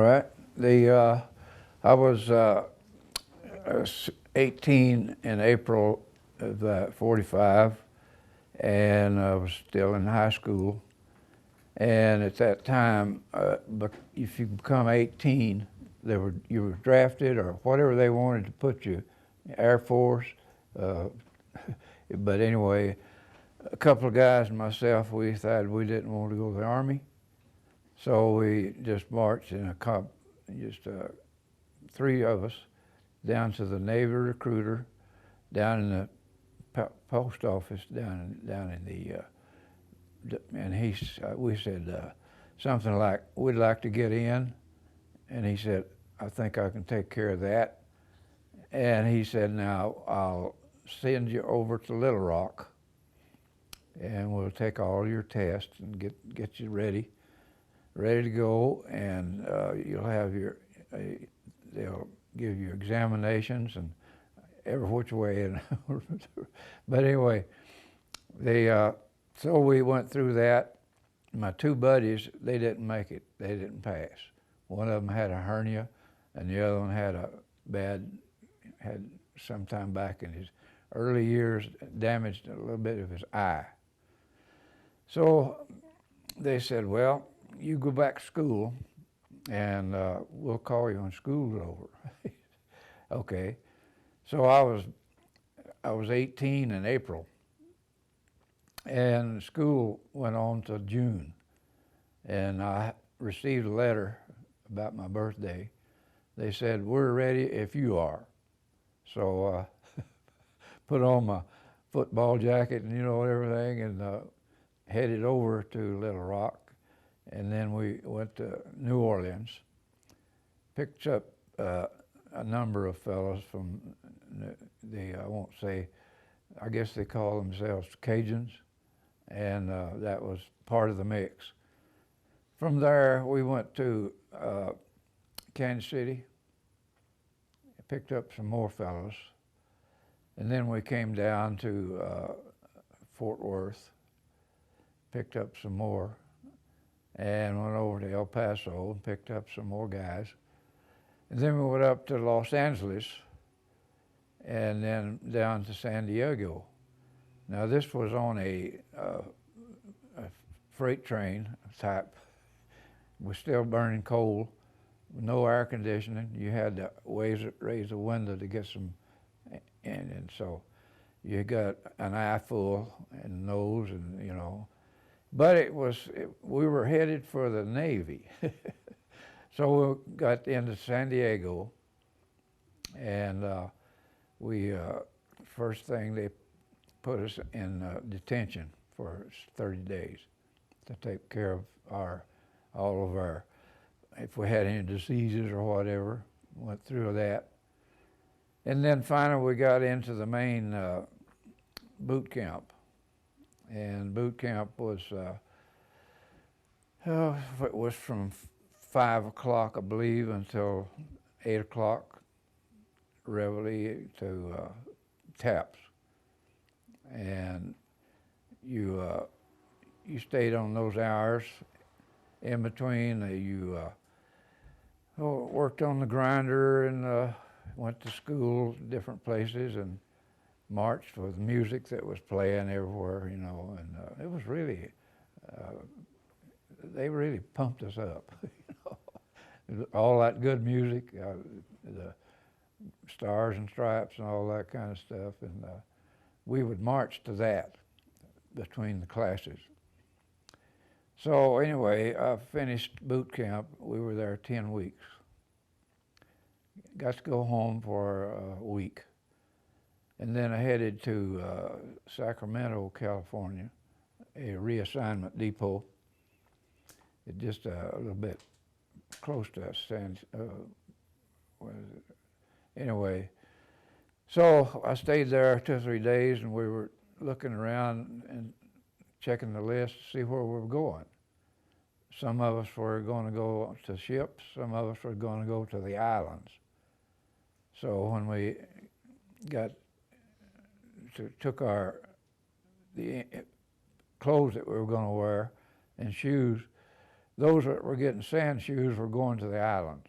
right. I was 18 in April of 45, and I was still in high school. And at that time, if you become 18, you were drafted or whatever they wanted to put you, Air Force. Uh, but anyway, a couple of guys and myself, we decided we didn't want to go to the Army. So we just marched in three of us, down to the Navy recruiter, down in the post office, down in and we said something like, "We'd like to get in," and he said, "I think I can take care of that." And he said, "Now I'll send you over to Little Rock, and we'll take all your tests and get you ready to go, and you'll have they'll give you examinations and every which way." And but anyway, so we went through that. My two buddies, they didn't make it. They didn't pass. One of them had a hernia, and the other one had sometime back in his early years damaged a little bit of his eye. So they said, "Well, you go back to school, and we'll call you when school's over." Okay. So I was 18 in April, and school went on till June, and I received a letter about my birthday. They said, "We're ready if you are." So put on my football jacket and everything, and headed over to Little Rock, and then we went to New Orleans, picked up a number of fellows from I won't say, I guess they call themselves Cajuns, and that was part of the mix. From there, we went to Kansas City, picked up some more fellows, and then we came down to Fort Worth, picked up some more, and went over to El Paso and picked up some more guys. And then we went up to Los Angeles, and then down to San Diego. Now this was on a freight train type. We're still burning coal, no air conditioning. You had to raise the window to get some in, and so you got an eye full and nose, and But we were headed for the Navy. So we got into San Diego, and first thing they put us in detention for 30 days to take care of all of our, if we had any diseases or whatever, went through that. And then finally we got into the main boot camp. And boot camp was, it was from 5 o'clock, I believe, until 8 o'clock, reveille to taps. And you stayed on those hours. In between, you worked on the grinder and went to school, different places, and marched with music that was playing everywhere, and it was really, they really pumped us up. All that good music, the Stars and Stripes and all that kind of stuff, and we would march to that between the classes. So anyway, I finished boot camp. We were there 10 weeks. Got to go home for a week. And then I headed to Sacramento, California, a reassignment depot. It's just a little bit close to what is it? Anyway, so I stayed there 2 or 3 days, and we were looking around and checking the list to see where we were going. Some of us were going to go to ships, some of us were going to go to the islands. So when we took the clothes that we were going to wear and shoes, those that were getting sand shoes were going to the islands.